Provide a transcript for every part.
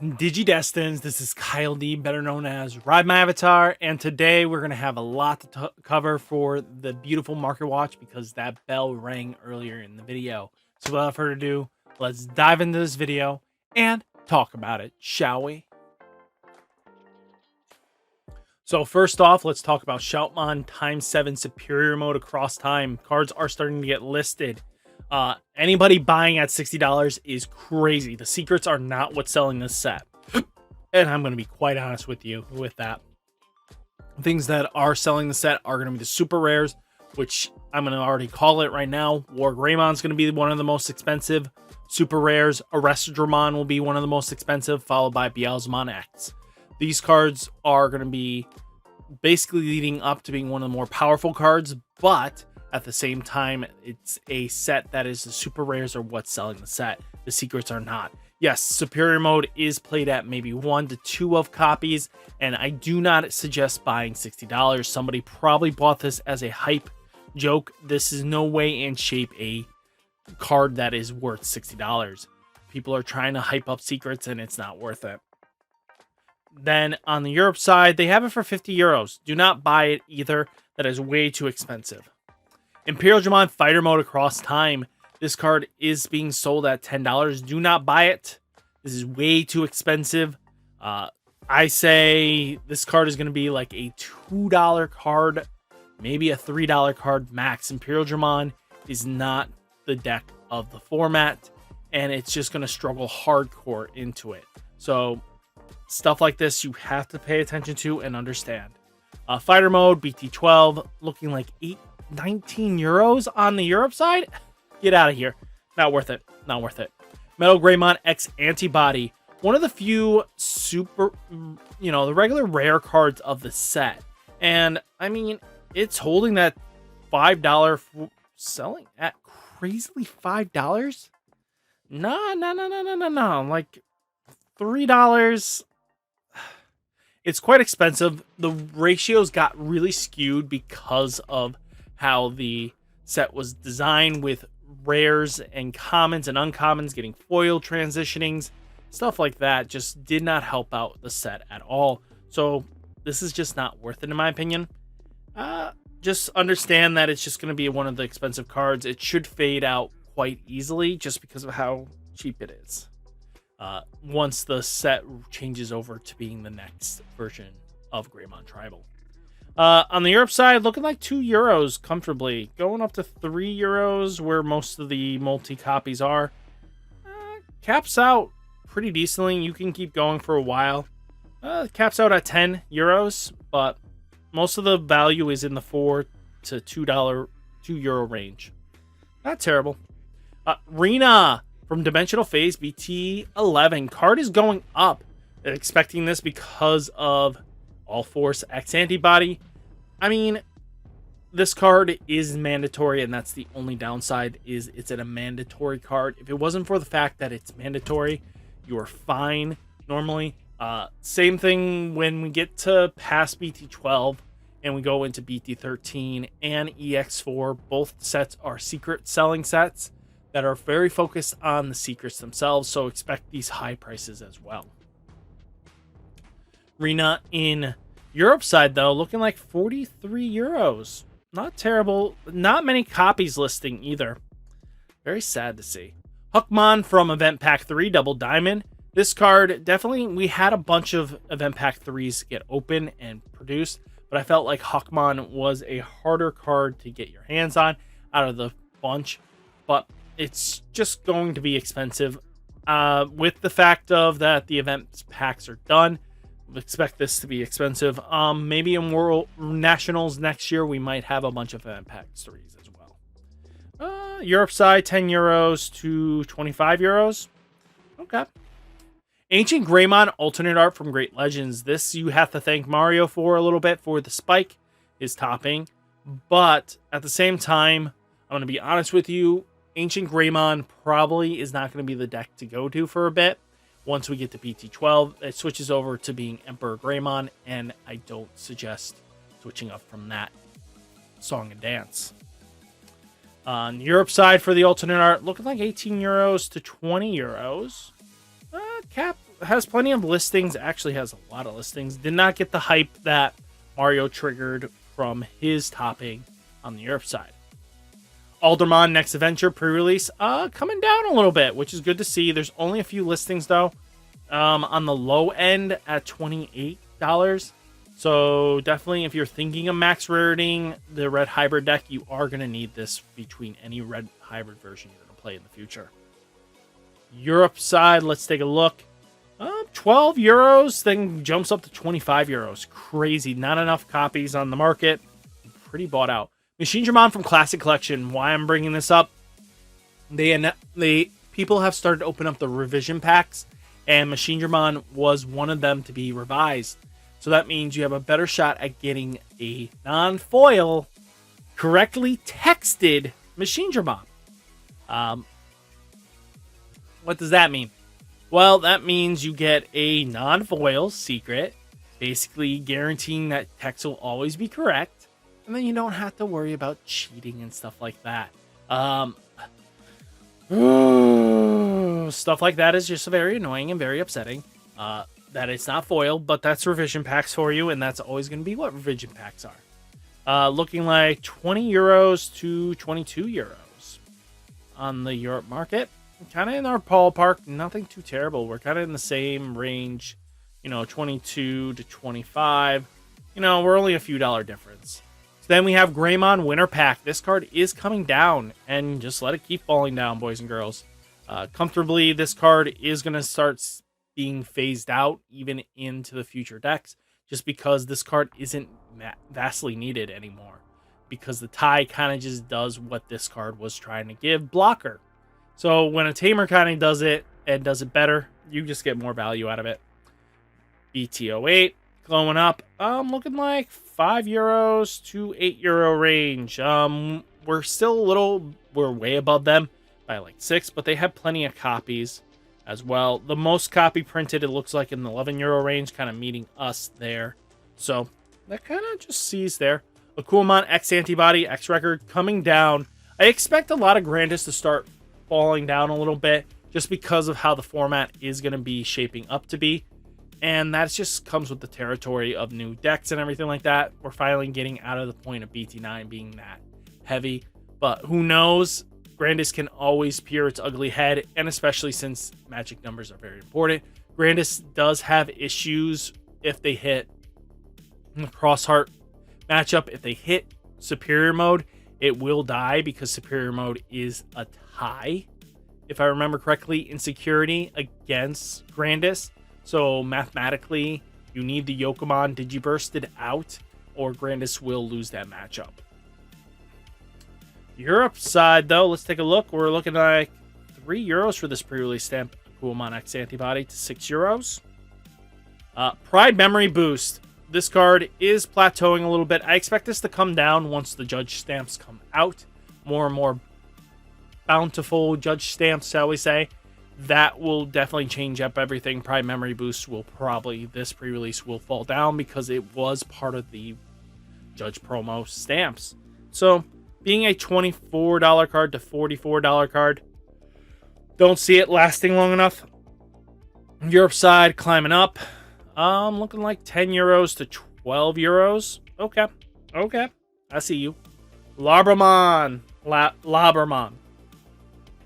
Digidestins, this is Kyle D, better known as RideMyAvatar, and today we're going to have a lot to cover for the beautiful Market Watch because that bell rang earlier in the video. So without further ado, let's dive into this video and talk about it, shall we? So first off, let's talk about Shoutmon Time 7 Superior Mode across time. Cards are starting to get listed. Anybody buying at $60 is crazy. The secrets are not what's selling this set. And I'm going to be quite honest with you with that. Things that are selling the set are going to be the super rares, which I'm going to already call it right now. War Greymon's going to be one of the most expensive super rares. Arrestadramon will be one of the most expensive, followed by Beelzemon X. These cards are going to be basically leading up to being one of the more powerful cards, but at the same time, it's a set that is the super rares are what's selling the set. The secrets are not. Yes, Superior Mode is played at maybe 1 to 2 of copies, and I do not suggest buying $60. Somebody probably bought this as a hype joke. This is no way in shape a card that is worth $60. People are trying to hype up secrets, and it's not worth it. Then on the Europe side, they have it for 50 euros. Do not buy it either. That is way too expensive. Imperial Dramon Fighter Mode across time. This card is being sold at $10. Do not buy it. This is way too expensive. I say this card is going to be like a $2 card, maybe a $3 card max. Imperial Dramon is not the deck of the format, and it's just going to struggle hardcore into it. So stuff like this you have to pay attention to and understand. Fighter Mode, Bt-12, looking like 19 euros on the Europe side. Get out of here. Not worth it. Not worth it. Metal Greymon X Antibody. One of the few super, the regular rare cards of the set. And, I mean, it's holding that $5 selling at crazily $5? No. Like, $3. It's quite expensive. The ratios got really skewed because of how the set was designed, with rares and commons and uncommons getting foil transitionings. Stuff like that just did not help out the set at all. So this is just not worth it in my opinion. Just understand that it's just going to be one of the expensive cards. It should fade out quite easily just because of how cheap it is. Once the set changes over to being the next version of Greymon Tribal. On the Europe side, looking like 2 euros comfortably. Going up to 3 euros where most of the multi-copies are. Caps out pretty decently. You can keep going for a while. Caps out at 10 euros, but most of the value is in the $4 to $2 €2 range. Not terrible. Rena from Dimensional Phase Bt-12. Card is going up. They're expecting this because of All Force X Antibody. I mean, this card is mandatory, and that's the only downside, is it's a mandatory card. If it wasn't for the fact that it's mandatory, you are fine normally. Same thing when we get to past Bt-12 and we go into Bt-13 and EX4. Both sets are secret selling sets that are very focused on the secrets themselves, so expect these high prices as well. Rena in Europe side, though, looking like 43 euros. Not terrible. Not many copies listing either. Very sad to see. Huckmon from Event Pack 3, Double Diamond. This card, definitely, we had a bunch of Event Pack 3s get open and produced, but I felt like Huckmon was a harder card to get your hands on out of the bunch, but it's just going to be expensive. With the fact of that the event packs are done, expect this to be expensive. Maybe in World Nationals next year, we might have a bunch of event packs 3s as well. Europe side, 10 euros to 25 euros. Okay. Ancient Greymon alternate art from Great Legends. This you have to thank Mario for a little bit for the spike, his topping. But at the same time, I'm going to be honest with you, Ancient Greymon probably is not going to be the deck to go to for a bit. Once we get to Bt-12, it switches over to being Emperor Greymon, and I don't suggest switching up from that song and dance. On Europe side for the alternate art, looking like 18 euros to 20 euros. Cap has plenty of listings. Actually has a lot of listings. Did not get the hype that Mario triggered from his topping on the Europe side. Alderman Next Adventure pre-release coming down a little bit, which is good to see. There's only a few listings though. On the low end at $28. So definitely if you're thinking of max raritying the red hybrid deck, you are going to need this between any red hybrid version you're going to play in the future. Europe side, let's take a look. 12 euros, then jumps up to 25 euros. Crazy. Not enough copies on the market. Pretty bought out. Machine Dramon from Classic Collection. Why I'm bringing this up? People have started to open up the revision packs, and Machine Dramon was one of them to be revised. So that means you have a better shot at getting a non-foil, correctly texted Machine Dramon. What does that mean? Well, that means you get a non-foil secret, basically guaranteeing that text will always be correct, and then you don't have to worry about cheating and stuff like that. Stuff like that is just very annoying and very upsetting. That it's not foil, but that's revision packs for you, and that's always going to be what revision packs are. Looking like 20 euros to 22 euros on the Europe market. Kind of in our ballpark, nothing too terrible. We're kind of in the same range, 22 to 25. We're only a few dollar difference. So then we have Greymon Winter Pack. This card is coming down, and just let it keep falling down, boys and girls. Comfortably, this card is going to start being phased out even into the future decks, just because this card isn't vastly needed anymore, because the tie kind of just does what this card was trying to give, blocker. So when a tamer kind of does it and does it better, you just get more value out of it. Bt-12 glowing up, looking like 5 euros to 8 euro range. We're still we're way above them by like 6, but they have plenty of copies as well. The most copy printed, it looks like in the 11 euro range, kind of meeting us there. So that kind of just sees there. Akumon X Antibody, X Record coming down. I expect a lot of Grandis to start falling down a little bit just because of how the format is going to be shaping up to be. And that just comes with the territory of new decks and everything like that. We're finally getting out of the point of BT9 being that heavy. But who knows? Grandis can always peer its ugly head, and especially since magic numbers are very important. Grandis does have issues if they hit the Crossheart matchup. If they hit Superior Mode, it will die because Superior Mode is a tie, if I remember correctly, in security against Grandis. So mathematically, you need the Yokomon Digibursted out, or Grandis will lose that matchup. Europe side, though, let's take a look. We're looking like 3 euros for this pre-release stamp. Akumon X Antibody to 6 euros. Pride Memory Boost. This card is plateauing a little bit. I expect this to come down once the Judge stamps come out. More and more bountiful Judge stamps, shall we say. That will definitely change up everything. Pride Memory Boost will probably, this pre-release will fall down because it was part of the Judge promo stamps. So being a $24 card to $44 card, don't see it lasting long enough. Europe side climbing up. Looking like 10 euros to 12 euros. Okay. I see you. Labramon.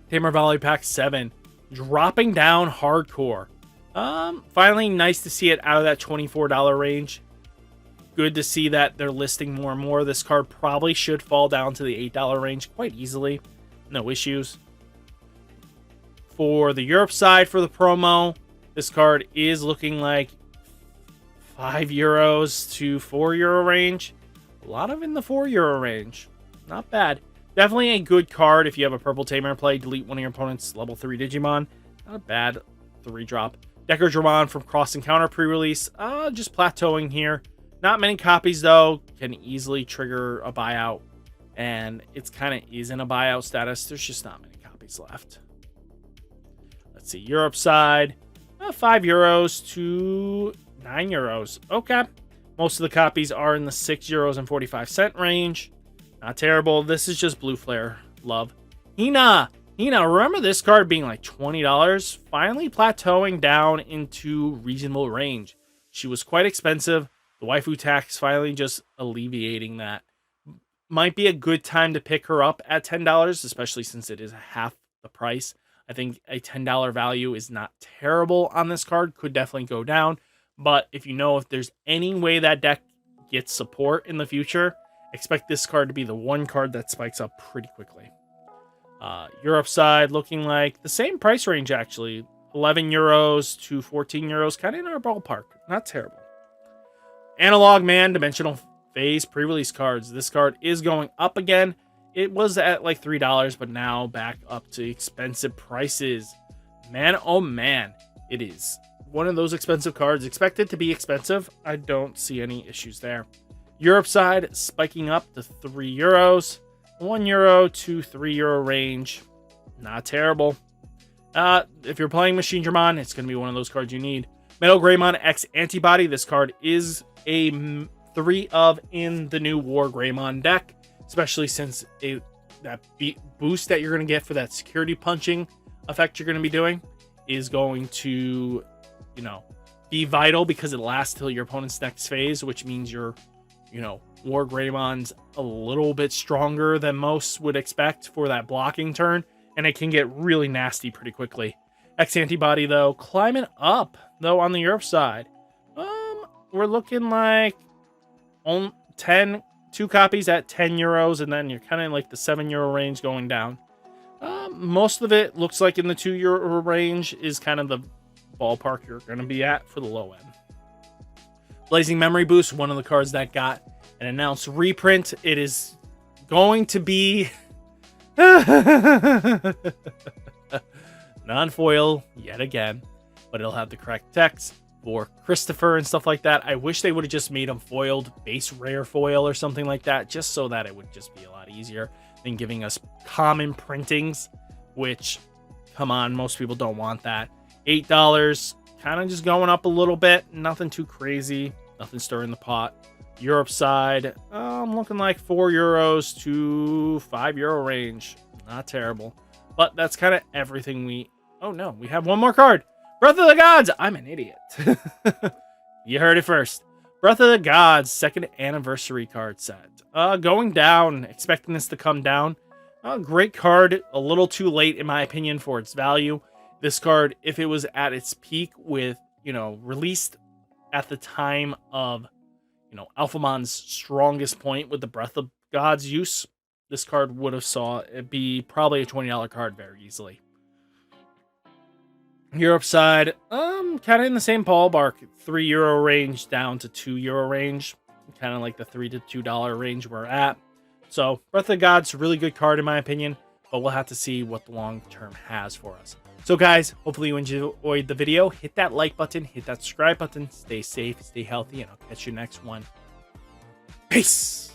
Tamer Valley Pack 7. Dropping down hardcore. Finally, nice to see it out of that $24 range. Good to see that they're listing more and more. This card probably should fall down to the $8 range quite easily. No issues. For the Europe side, for the promo, this card is looking like 5 euros to 4 euro range. A lot of in the 4 euro range. Not bad. Definitely a good card if you have a purple tamer play. Delete one of your opponent's level 3 Digimon. Not a bad 3-drop. Decker Dramon from Cross Encounter pre-release. Just plateauing here. Not many copies, though. Can easily trigger a buyout. And it's kind of is in a buyout status. There's just not many copies left. Let's see. Europe side. 5 euros to 9 euros. Okay. Most of the copies are in the 6 euros and 45 cent range. Not terrible. This is just Blue Flare love. Hina Now remember this card being like $20, finally plateauing down into reasonable range. She was quite expensive. The waifu tax finally just alleviating that. Might be a good time to pick her up at $10, especially since it is half the price. I think a $10 value is not terrible on this card. Could definitely go down. But if there's any way that deck gets support in the future, expect this card to be the one card that spikes up pretty quickly. Europe side looking like the same price range, actually. 11 euros to 14 euros, kind of in our ballpark. Not terrible. Analog Man, Dimensional Phase pre-release cards. This card is going up again. It was at like $3, but now back up to expensive prices. Man, oh man, it is one of those expensive cards. Expected to be expensive. I don't see any issues there. Europe side spiking up to 3 euros. 1 euro to 3 euro range. Not terrible. If you're playing Machine Dramon, it's going to be one of those cards you need. Metal Greymon X Antibody. This card is a 3 of in the new War Greymon deck, especially since that boost that you're going to get for that security punching effect you're going to be doing is going to, be vital because it lasts till your opponent's next phase, which means your, War Greymon's a little bit stronger than most would expect for that blocking turn, and it can get really nasty pretty quickly. X Antibody, though, climbing up, though, on the Europe side. We're looking like 2 copies at 10 euros, and then you're kind of like the 7 euro range going down. Most of it looks like in the 2 euro range is kind of the ballpark you're going to be at for the low end. Blazing Memory Boost, one of the cards that got an announced reprint. It is going to be non-foil yet again, but it'll have the correct text for Christopher and stuff like that. I wish they would have just made them foiled, base rare foil or something like that, just so that it would just be a lot easier than giving us common printings, which, come on, most people don't want that. $8, kind of just going up a little bit. Nothing too crazy, nothing stirring the pot. Europe side, I'm looking like 4 euros to 5 euro range. Not terrible, but that's kind of everything we... Oh no, we have one more card. Breath of the Gods! I'm an idiot. You heard it first. Breath of the Gods, 2nd anniversary card set. Going down, expecting this to come down. Great card, a little too late in my opinion for its value. This card, if it was at its peak with, released at the time of, Alphamon's strongest point with the Breath of Gods use, this card would have saw it be probably a $20 card very easily. Europe side, kind of in the same ballpark, 3 euro range down to 2 euro range, kind of like the $3 to $2 range we're at. So Breath of the Gods, really good card in my opinion, but we'll have to see what the long term has for us. So guys, hopefully you enjoyed the video. Hit that like button, hit that subscribe button, stay safe, stay healthy, and I'll catch you next one. Peace!